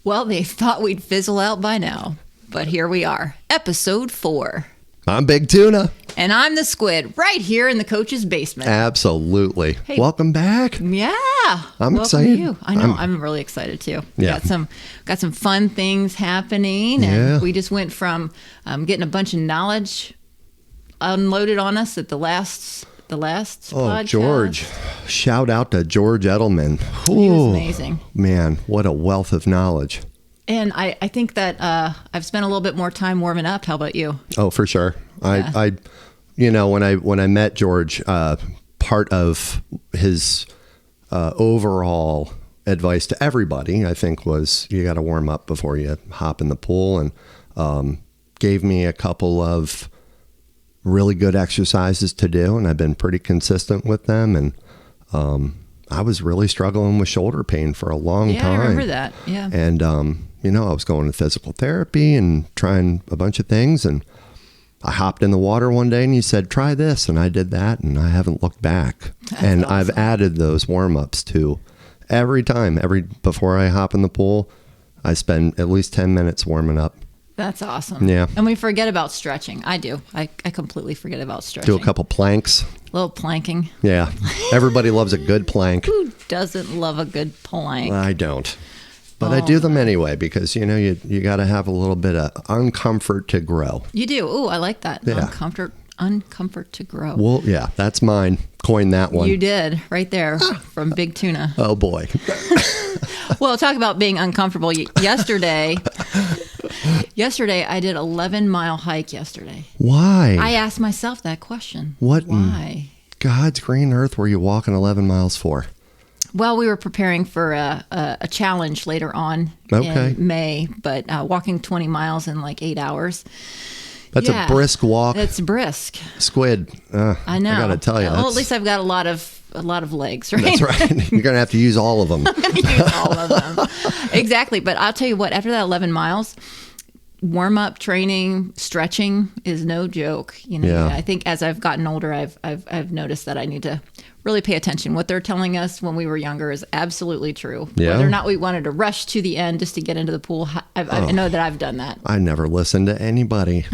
Well, they thought we'd fizzle out by now, but here we are, episode 4. I'm Big Tuna. And I'm the Squid, right here in the coach's basement. Absolutely. Hey. Welcome back. Yeah. I'm Welcome excited. To you. I know. I'm really excited too. Yeah. Got some fun things happening, and Yeah. we just went from getting a bunch of knowledge unloaded on us at the last podcast. George. Shout out to George Edelman. He was Ooh, amazing. Man, what a wealth of knowledge. And I think that I've spent a little bit more time warming up. How about you? Oh, for sure. Yeah. I when I met George, part of his overall advice to everybody, I think, was you got to warm up before you hop in the pool, and gave me a couple of really good exercises to do, and I've been pretty consistent with them. And I was really struggling with shoulder pain for a long time. Yeah, I remember that. Yeah. And I was going to physical therapy and trying a bunch of things, and I hopped in the water one day and he said, try this. And I did that, and I haven't looked back. And awesome. I've added those warm-ups too. Before I hop in the pool, I spend at least 10 minutes warming up. That's awesome. Yeah. And we forget about stretching. I do. I completely forget about stretching. Do a couple planks. A little planking. Yeah. Everybody loves a good plank. Who doesn't love a good plank? I don't. But I do them anyway because, you got to have a little bit of uncomfort to grow. You do. Ooh, I like that. Yeah. Uncomfort to grow. Well, yeah, that's mine. Coined that one. You did, right there from Big Tuna. Oh, boy. Well, talk about being uncomfortable. Yesterday, I did 11-mile hike yesterday. Why? I asked myself that question. What Why? God's green earth were you walking 11 miles for? Well, we were preparing for a challenge later on Okay. in May, but walking 20 miles in like 8 hours. That's a brisk walk. It's brisk. Squid. I know. I got to tell you. Well, at least I've got a lot of legs, right? That's right. You're going to have to use all of them. I'm going to use all of them. Exactly. But I'll tell you what, after that 11 miles, warm-up training, stretching is no joke. Yeah. I think as I've gotten older, I've noticed that I need to really pay attention. What they're telling us when we were younger is absolutely true. Yeah. Whether or not we wanted to rush to the end just to get into the pool, I know that I've done that. I never listened to anybody.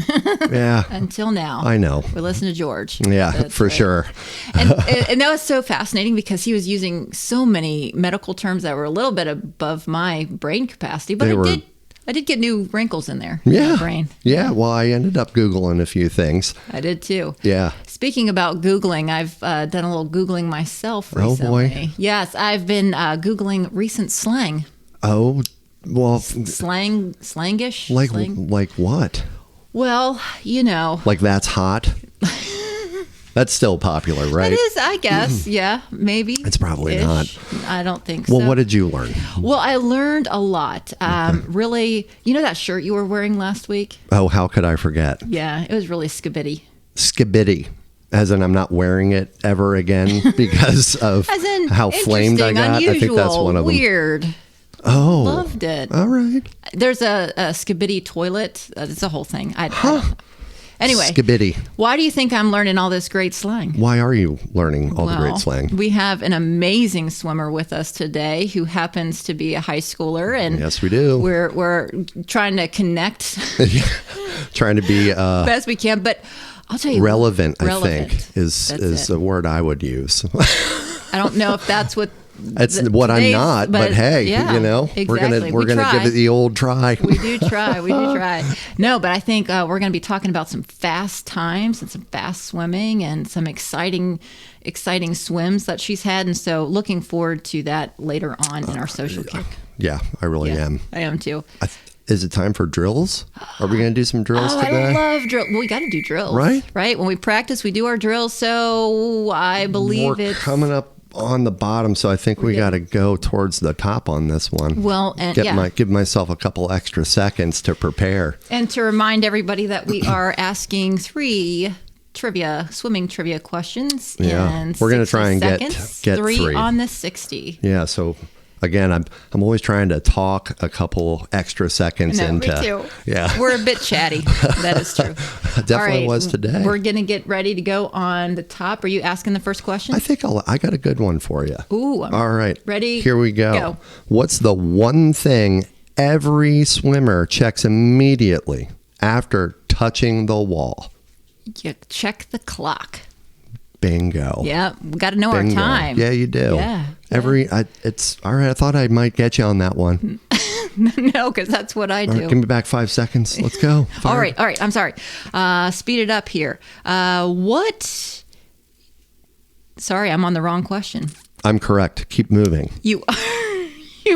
Yeah. Until now. I know. We listen to George. Yeah, That's for right. sure. And that was so fascinating because he was using so many medical terms that were a little bit above my brain capacity, but I did get new wrinkles in there. In Yeah. my brain. Yeah. Well, I ended up Googling a few things. I did too. Yeah. Speaking about Googling, I've done a little Googling myself recently. Oh, boy. Yes, I've been Googling recent slang. Oh, well. Slangish? Like Slang? what? Well, Like that's hot? That's still popular, right? It is, I guess. Yeah, maybe. It's probably not. I don't think so. Well, what did you learn? Well, I learned a lot. Really, that shirt you were wearing last week? Oh, how could I forget? Yeah, it was really skibidi. Skibidi. As in, I'm not wearing it ever again because of As in, how flamed I got. Unusual, I think that's one of them. Weird. Oh. Loved it. All right. There's a skibidi toilet. It's a whole thing. Anyway, Skibidi. why do you think I'm learning all this great slang? Why are you learning all the great slang? We have an amazing swimmer with us today who happens to be a high schooler, and Yes, we do. We're trying to connect Trying to be best we can. But I'll tell you, relevant, I relevant. think, is a word I would use. I don't know if that's what. That's what I'm not, but hey, yeah, we're exactly. gonna give it the old try. We do try. No, but I think we're going to be talking about some fast times and some fast swimming and some exciting swims that she's had, and so looking forward to that later on in our social kick. Yeah, I really am. I am too. Is it time for drills? Are we going to do some drills today? I love drill. Well, we got to do drills, Right? Right. When we practice, we do our drills. So I believe We're it's coming up on the bottom, so I think we got to go towards the top on this one. Well, and give myself a couple extra seconds to prepare. And to remind everybody that we are asking 3 swimming trivia questions. Yeah, in we're going to 60 try and seconds. get 3 on the 60. Yeah, so again, I'm always trying to talk a couple extra seconds into. Me too. Yeah, we're a bit chatty. That is true. Definitely was today. We're gonna get ready to go on the top. Are you asking the first question? I think I got a good one for you. Ooh, all right. Ready? Here we go. Go. What's the one thing every swimmer checks immediately after touching the wall. You check the clock. Bingo. Yeah, we got to know our time. Yeah, you do. Yeah. It's all right. I thought I might get you on that one. No, because that's what I do. All right, give me back 5 seconds. Let's go. All right. I'm sorry. Speed it up here. Sorry, I'm on the wrong question. I'm correct. Keep moving. You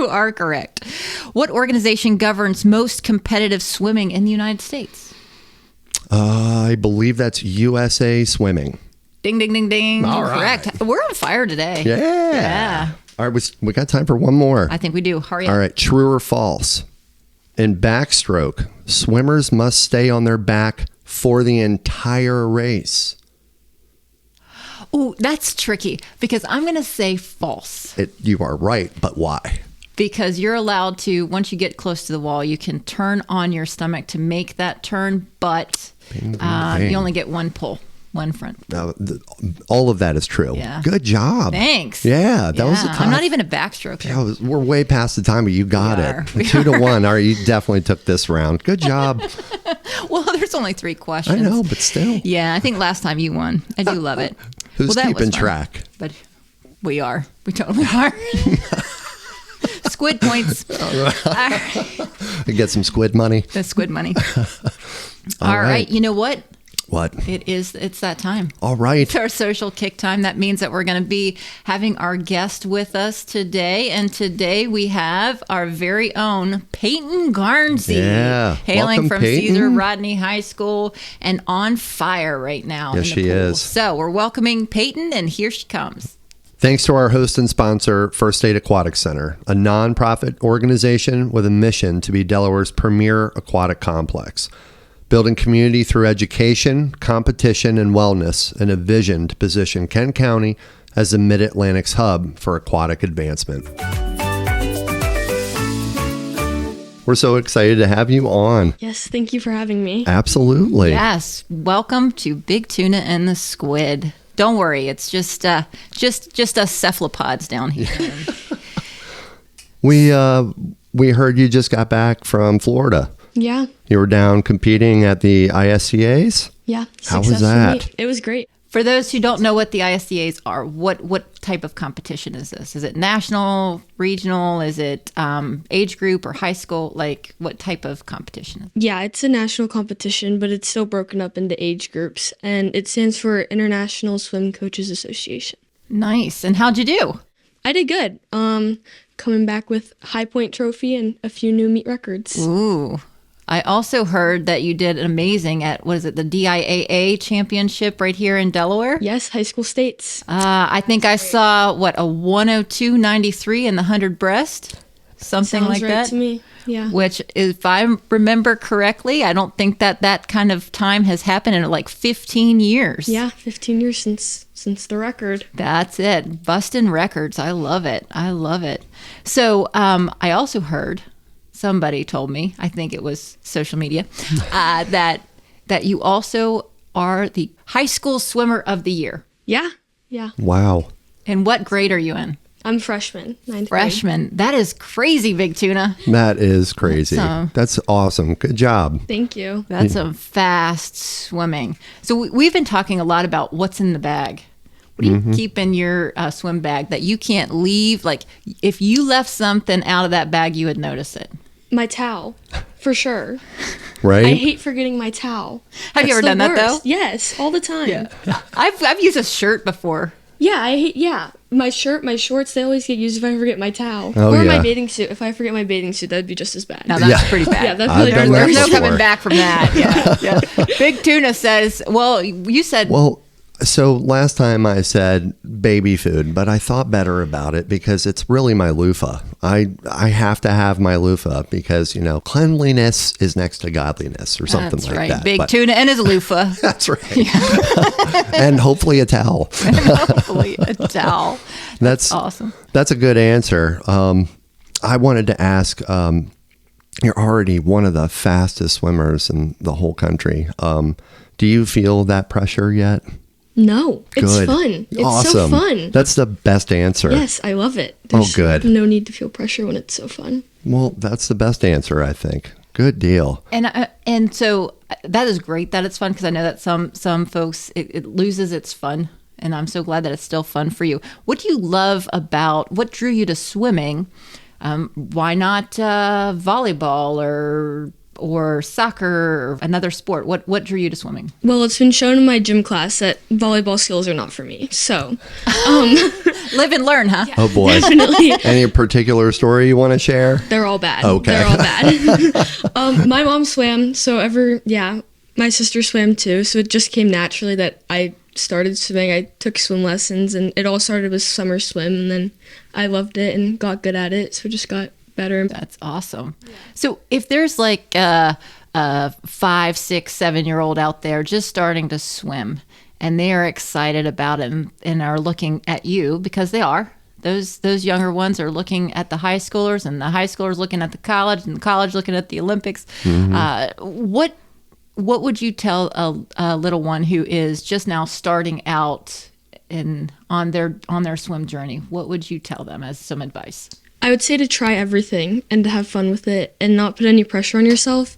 are correct. What organization governs most competitive swimming in the United States? I believe that's USA Swimming. Ding, ding, ding, ding. All right. Correct. We're on fire today. Yeah. All right, we got time for one more. I think we do. Hurry up. All right, true or false? In backstroke, swimmers must stay on their back for the entire race. Ooh, that's tricky because I'm going to say false. You are right, but why? Because you're allowed to, once you get close to the wall, you can turn on your stomach to make that turn, but you only get one pull, one front. All of that is true. Yeah. Good job. Thanks. Yeah, that was a tough. I'm not even a backstroker. Yeah, we're way past the time, but you got it. 2-1. All right, you definitely took this round. Good job. Well, there's only 3 questions. I know, but still. Yeah, I think last time you won. I do love it. Who's keeping track? But we are. We totally are. Squid points. All right. Get some squid money. The squid money. All right. You know what? What? It's that time. All right. It's our social kick time. That means that we're going to be having our guest with us today. And today we have our very own Payton Garnsey. Yeah. Hailing Welcome, from Payton. Caesar Rodney High School and on fire right now. Yes, in the she pool. is. So we're welcoming Payton, and here she comes. Thanks to our host and sponsor, First Aid Aquatic Center, a nonprofit organization with a mission to be Delaware's premier aquatic complex. Building community through education, competition, and wellness, and a vision to position Kent County as the Mid-Atlantic's hub for aquatic advancement. We're so excited to have you on. Yes, thank you for having me. Absolutely. Yes. Welcome to Big Tuna and the Squid. Don't worry, it's just us cephalopods down here. We heard you just got back from Florida. Yeah. You were down competing at the ISCAs? Yeah. How was that? Successfully. It was great. For those who don't know what the ISCAs are, what type of competition is this? Is it national, regional? Is it age group or high school? Like, what type of competition? Yeah, it's a national competition, but it's still broken up into age groups, and it stands for International Swim Coaches Association. Nice. And how'd you do? I did good. Coming back with High Point Trophy and a few new meet records. Ooh. I also heard that you did amazing at, what is it, the DIAA championship right here in Delaware? Yes, high school states. I think I saw, a 102.93 in the 100 breast? Something Sounds like right that? to me. Yeah. Which, if I remember correctly, I don't think that kind of time has happened in like 15 years. Yeah, 15 years since the record. That's it. Busting records. I love it. So I also heard, somebody told me, I think it was social media, that you also are the high school swimmer of the year. Yeah. Wow. And what grade are you in? I'm freshman, 9th grade. Freshman. That is crazy, Big Tuna. That is crazy. That's awesome. Good job. Thank you. That's some fast swimming. So we've been talking a lot about what's in the bag. What do you keep in your swim bag that you can't leave? Like, if you left something out of that bag, you would notice it. My towel, for sure. Right? I hate forgetting my towel. Have you ever done that, though? Yes, all the time. Yeah. I've used a shirt before. Yeah, my shirt, my shorts, they always get used if I forget my towel. Oh, or yeah. my bathing suit. If I forget my bathing suit, that'd be just as bad. Now that's pretty bad. Yeah, that's I've really done bad. that There's no before. coming back from that. Yeah. Big Tuna says, well, you said... Well, so last time I said baby food, but I thought better about it because it's really my loofah. I have to have my loofah because, cleanliness is next to godliness or something That's like right. that. Big But Tuna and his loofah. That's right. And hopefully a towel. Hopefully a towel. That's awesome. That's a good answer. I wanted to ask, you're already one of the fastest swimmers in the whole country. Do you feel that pressure yet? No, it's Good. fun. It's Awesome. so fun. That's the best answer. Yes, I love it. Good. No need to feel pressure when it's so fun. Well, that's the best answer, I think. Good deal. And so that is great that it's fun, because I know that some folks it loses its fun, and I'm so glad that it's still fun for you. What do you love about what drew you to swimming? Why not volleyball or soccer or another sport? What drew you to swimming? Well, it's been shown in my gym class that volleyball skills are not for me. So, Live and learn, huh? Oh boy. definitely. Any particular story you want to share? They're all bad. Okay. They're all bad. My mom swam, so my sister swam too, so it just came naturally that I started swimming. I took swim lessons, and it all started with summer swim, and then I loved it and got good at it, so it just got better. That's awesome. So if there's like a 5, 6, 7-year-old out there just starting to swim, and they are excited about it and are looking at you, because they are. Those younger ones are looking at the high schoolers, and the high schoolers looking at the college, and the college looking at the Olympics. What would you tell a little one who is just now starting out on their swim journey? What would you tell them as some advice? I would say to try everything and to have fun with it and not put any pressure on yourself,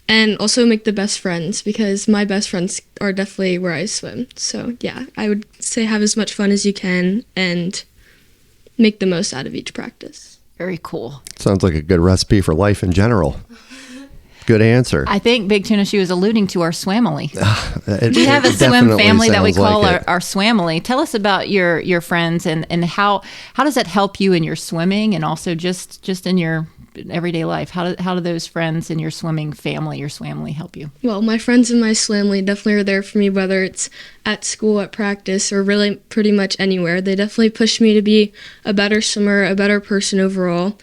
and also make the best friends, because my best friends are definitely where I swim. So yeah, I would say have as much fun as you can and make the most out of each practice. Very cool. Sounds like a good recipe for life in general. Good answer. I think, Big Tuna, she was alluding to our swamily. We have a It swim definitely family that we sounds call like it. our swamily. Tell us about your friends and how does that help you in your swimming, and also just in your everyday life? How do those friends in your swimming family, your swamily, help you? Well, my friends in my swamily definitely are there for me, whether it's at school, at practice, or really pretty much anywhere. They definitely push me to be a better swimmer, a better person overall.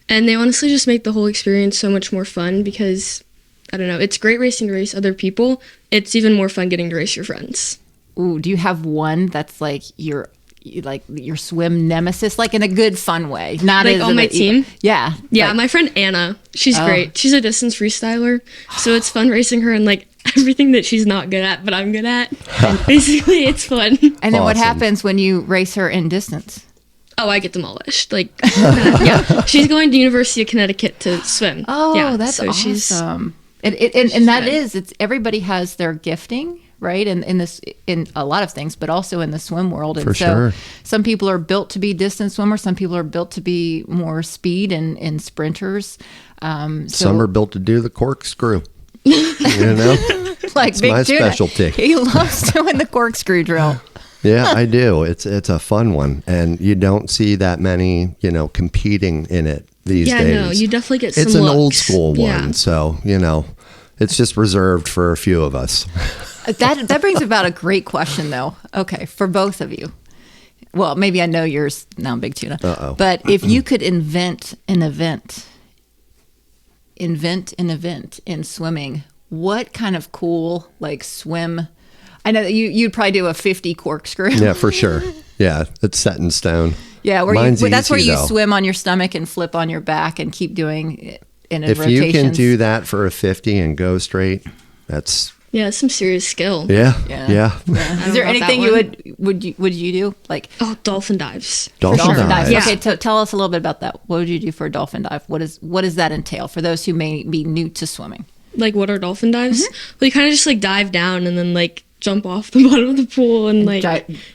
And they honestly just make the whole experience so much more fun, because, I don't know, it's great racing to race other people. It's even more fun getting to race your friends. Ooh, do you have one that's like your swim nemesis, like in a good fun way? Not Like as on my team? Yeah. Yeah, Like, my friend Anna, she's Oh. great. She's a distance freestyler, so it's fun racing her in like everything that she's not good at, but I'm good at. And basically, it's fun. and then what Awesome. happens when you race her in distance? Oh, I get demolished. Like, yeah, she's going to University of Connecticut to swim. Oh, yeah, that's so awesome. And that good. is, it's everybody has their gifting, right? And in a lot of things, but also in the swim world. And For sure. some people are built to be distance swimmers. Some people are built to be more speed and sprinters. Some are built to do the corkscrew. You know? like my Big Tuna. specialty. He loves doing the corkscrew drill. Yeah, I do. It's a fun one, and you don't see that many, competing in it these Yeah, days. no, you definitely get some It's an old looks. school one, Yeah. so it's just reserved for a few of us. That brings about a great question, though. Okay, for both of you. Well, maybe I know yours now, Big Tuna. Uh-oh. But if you could invent an event in swimming, what kind of cool swim? I know that you'd probably do a 50 corkscrew. Yeah, for sure. Yeah, it's set in stone. Yeah, Mine's that's where easy, you though. swim on your stomach and flip on your back and keep doing it in If rotations. you can do that for a 50 and go straight, that's Yeah, some serious skill. yeah. Yeah. Is there about anything that you would you do Oh, dolphin dives. Dolphin dolphin dive. dive? Yeah. Okay, tell us a little bit about that. What would you do for a dolphin dive? What does that entail for those who may be new to swimming? Like, what are dolphin dives? Mm-hmm. Well, you kind of just dive down and then jump off the bottom of the pool and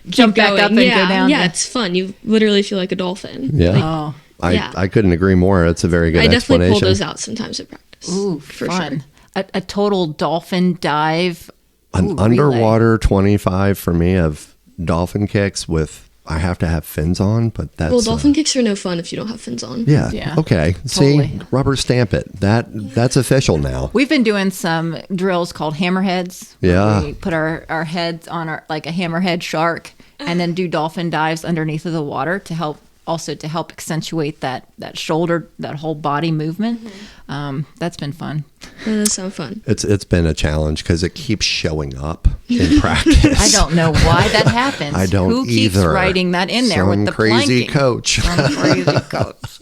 Jump back going. up and yeah, go down. Yeah, it's fun. You literally feel like a dolphin. Yeah. Oh, I couldn't agree more. It's a very good I definitely explanation. pull those out sometimes at practice. ooh, for fun! sure. A total dolphin dive. An Ooh, underwater 25 for me of dolphin kicks with, I have to have fins on, but that's... Well, dolphin kicks are no fun if you don't have fins on. Yeah. Yeah, Okay. totally. See, rubber stamp it. That's official now. We've been doing some drills called hammerheads. where Yeah. we put our heads on like a hammerhead shark, and then do dolphin dives underneath of the water to help accentuate that shoulder, that whole body movement. That's been fun. That does sound fun. It's been a challenge because it keeps showing up in practice. I don't know why that happens. I don't Who keeps either. writing that in there with Some the crazy planking? coach. Some crazy coach.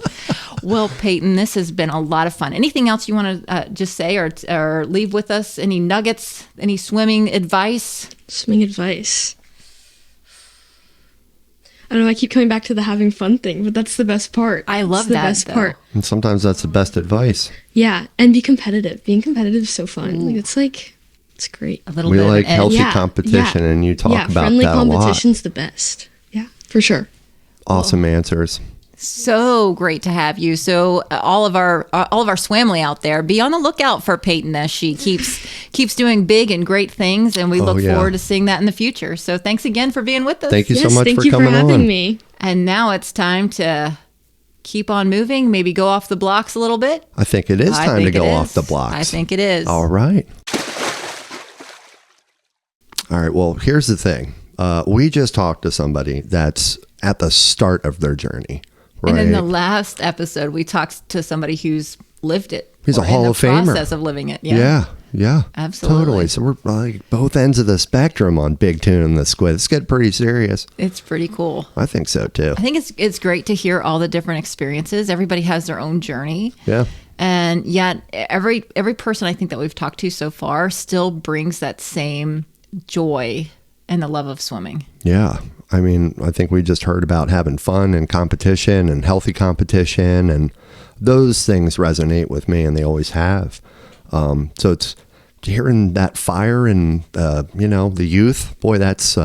Well, Payton, this has been a lot of fun. Anything else you want to just say or leave with us? Any nuggets? Any swimming advice? Swimming advice. I don't know, I keep coming back to the having fun thing, but that's the best part. I love It's the that, best though. part. And sometimes that's the best advice. Yeah, and be competitive. Being competitive is so fun. It's great. A little We bit like of an edge. healthy Yeah, competition, and you talk about friendly that a lot. competition's the best. Yeah, for sure. Awesome answers. So great to have you. So all of our swamily out there, be on the lookout for Payton as she keeps doing big and great things, and we look yeah. forward to seeing that in the future. So thanks again for being with us. Thank you so Yes, much thank for you for coming having on. me. And now it's time to keep on moving, maybe go off the blocks a little bit. I think it is I time to think go it off is. the blocks. I think it is. All right. All right. Well, here's the thing. We just talked to somebody that's at the start of their journey. Right. And in the last episode, we talked to somebody who's lived it. He's a or Hall in of the Famer. process of living it. Yeah. Absolutely. Totally. So we're like both ends of the spectrum on Big Tuna and the Squid. It's getting pretty serious. It's pretty cool. I think so too. I think it's great to hear all the different experiences. Everybody has their own journey. Yeah. And yet every person I think that we've talked to so far still brings that same joy and the love of swimming. Yeah. I mean, I think we just heard about having fun and competition and healthy competition, and those things resonate with me, and they always have. So it's hearing that fire and, the youth, boy, that's,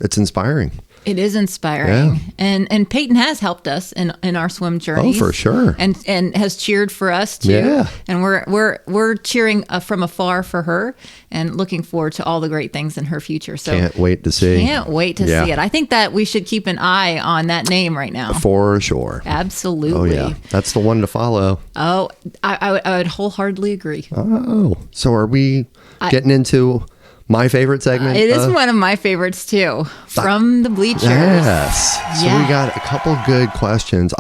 it's inspiring. It is inspiring. Yeah. And Payton has helped us in our swim journeys. Oh, for sure. And has cheered for us too. Yeah. And we're cheering from afar for her and looking forward to all the great things in her future. So Can't wait to see. Can't wait to Yeah. see it. I think that we should keep an eye on that name right now. For sure. Absolutely. Oh, yeah. That's the one to follow. Oh, I would wholeheartedly agree. Oh, so are we getting into my favorite segment? It is one of my favorites too. From the bleachers. Yes. So Yeah. we got a couple good questions.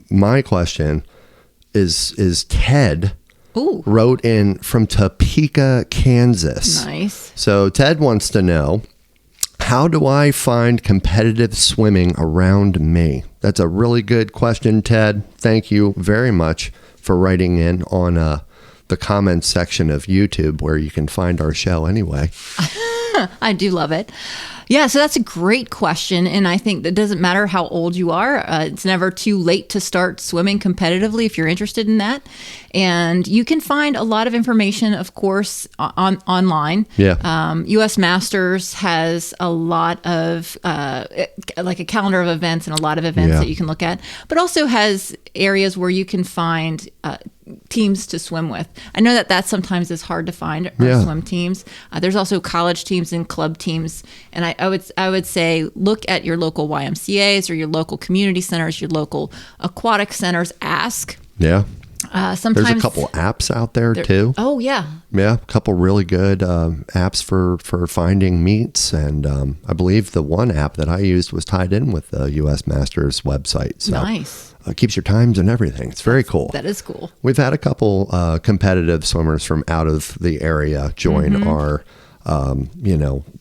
My question is Ted Ooh, wrote in from Topeka, Kansas. nice. So Ted wants to know, how do I find competitive swimming around me? That's a really good question, Ted. Thank you very much for writing in on the comments section of YouTube, where you can find our show anyway. I do love it. Yeah, so that's a great question. And I think that doesn't matter how old you are. It's never too late to start swimming competitively if you're interested in that. And you can find a lot of information, of course, online. Yeah. U.S. Masters has a lot of, like a calendar of events and a lot of events Yeah. that you can look at, but also has areas where you can find teams to swim with. I know that sometimes is hard to find Yeah. swim teams. There's also college teams and club teams, and I would say look at your local YMCA's or your local community centers, your local aquatic centers. Ask. Yeah. Sometimes There's a couple apps out there too. Oh yeah, Yeah, a couple really good apps for finding meets, and I believe the one app that I used was tied in with the U.S. Masters website. So nice. Keeps your times and everything. It's very cool. That is cool. We've had a couple competitive swimmers from out of the area join our,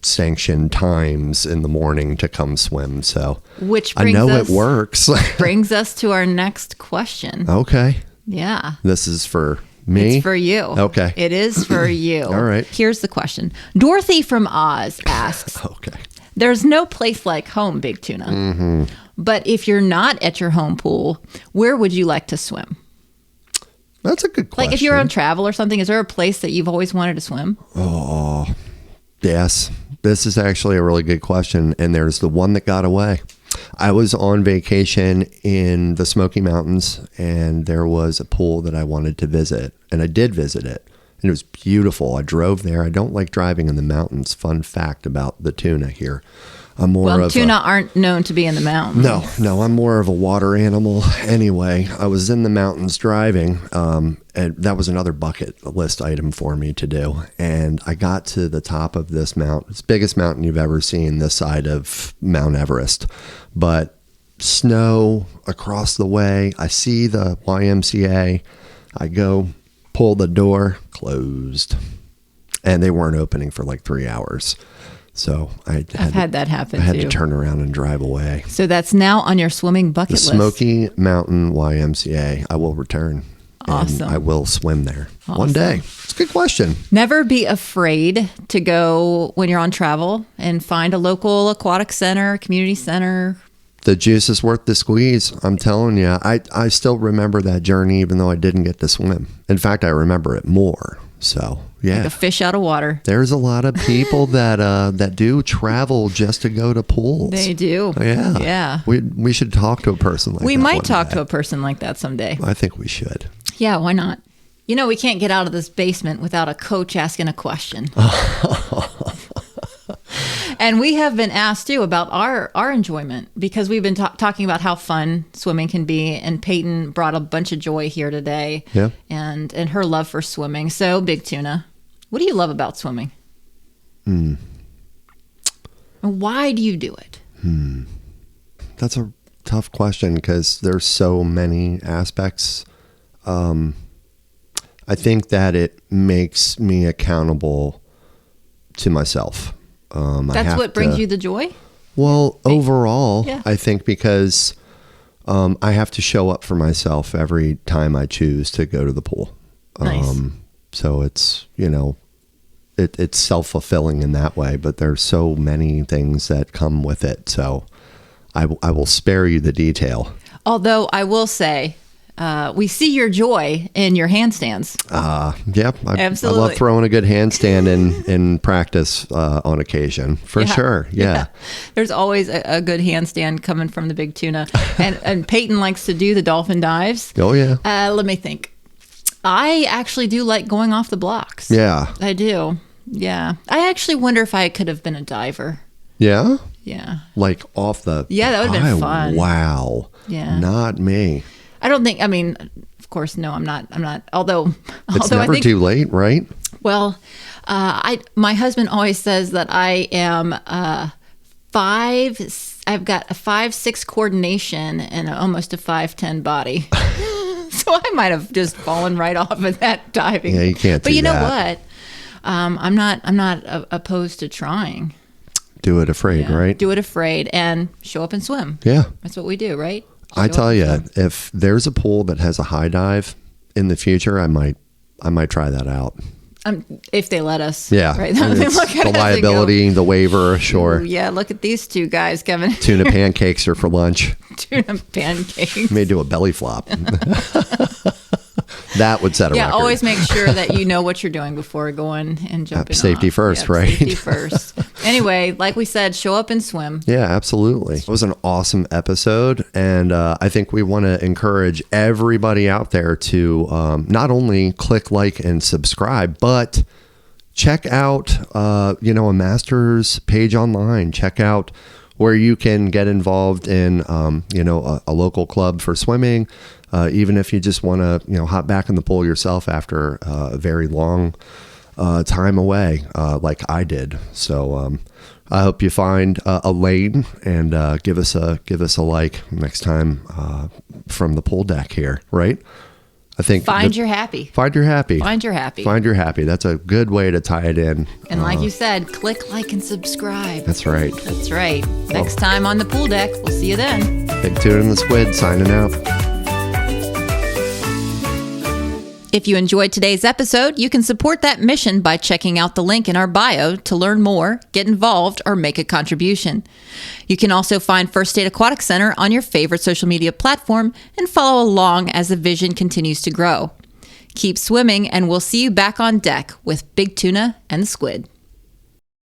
sanctioned times in the morning to come swim. So Which I brings know us, it works. brings us to our next question. Okay, Yeah. this is for me. It's for you. Okay. It is for you. All right. Here's the question. Dorothy from Oz asks, Okay. there's no place like home, Big Tuna. Mm-hmm. But if you're not at your home pool, where would you like to swim? That's a good question. Like if you're on travel or something, is there a place that you've always wanted to swim? Yes, this is actually a really good question, and there's the one that got away. I was on vacation in the Smoky Mountains, and there was a pool that I wanted to visit, and I did visit it, and it was beautiful. I drove there. I don't like driving in the mountains. Fun fact about the tuna here. I'm more Well, of tuna aren't known to be in the mountains. No, I'm more of a water animal anyway. I was in the mountains driving, and that was another bucket list item for me to do. And I got to the top of this mountain. It's the biggest mountain you've ever seen this side of Mount Everest. But snow across the way. I see the YMCA. I go pull the door, closed. And they weren't opening for like 3 hours. So I've had that happen I had too. to turn around and drive away. So that's now on your swimming bucket The list. Smoky Mountain YMCA. I will return. Awesome. And I will swim there one Awesome. day. It's a good question. Never be afraid to go when you're on travel and find a local aquatic center, community center, The juice is worth the squeeze. I'm telling you, I still remember that journey, even though I didn't get to swim. In fact, I remember it more. So, yeah. Like a fish out of water. There's a lot of people that do travel just to go to pools. They do. Yeah. Yeah. We should talk to a person like that. We might one talk day. to a person like that someday. I think we should. Yeah, why not? You know, we can't get out of this basement without a coach asking a question. And we have been asked too about our enjoyment, because we've been talking about how fun swimming can be, and Payton brought a bunch of joy here today. Yeah. And her love for swimming. So, Big Tuna, what do you love about swimming? And why do you do it? That's a tough question because there's so many aspects. I think that it makes me accountable to myself. That's what brings you the joy? Well, overall, Yeah. I think because I have to show up for myself every time I choose to go to the pool. Nice. So it's, it's self-fulfilling in that way, but there's so many things that come with it. So I will spare you the detail. Although I will say, we see your joy in your handstands. Yep. Absolutely. I love throwing a good handstand in practice on occasion, for sure. Yeah. There's always a good handstand coming from the Big Tuna. And Payton likes to do the dolphin dives. Oh, yeah. Let me think. I actually do like going off the blocks. Yeah. I do. Yeah. I actually wonder if I could have been a diver. Yeah? Yeah. Like off the... Yeah, that would have been fun. Wow. Yeah. Not me. I don't think, of course, no, I'm not, although It's I never think, too late, right? well, my husband always says that I am I've got a 5'6" coordination and almost a 5'10" body. So I might have just fallen right off of that diving. Yeah, you can't But do you know that. what? I'm not opposed to trying. Do it afraid, right? Do it afraid and show up and swim. Yeah. That's what we do, right? I Show tell up you, and swim. if there's a pool that has a high dive in the future, I might try that out. If they let us. Yeah. Right. And They it's look at the us and go, liability, the waiver, sure. "Ooh, yeah, look at these two guys coming. Tuna pancakes are for lunch. Tuna pancakes. May do a belly flop. That would set a Yeah, record. always make sure that you know what you're doing before going and jumping Safety off. first, Yep, right? Safety first. Anyway, like we said, show up and swim. Yeah, absolutely. It was an awesome episode. And I think we want to encourage everybody out there to not only click like and subscribe, but check out, a master's page online. Check out where you can get involved in, a local club for swimming. Even if you just want to, hop back in the pool yourself after a very long time away, like I did. So I hope you find a lane and give us a like next time from the pool deck here, right? I think Find your happy. Find your happy. Find your happy. Find your happy. That's a good way to tie it in. And like you said, click like and subscribe. That's right. That's right. Next time on the pool deck. We'll see you then. Big Tuna and the Squid signing out. If you enjoyed today's episode, you can support that mission by checking out the link in our bio to learn more, get involved, or make a contribution. You can also find First State Aquatic Center on your favorite social media platform and follow along as the vision continues to grow. Keep swimming, and we'll see you back on deck with Big Tuna and the Squid.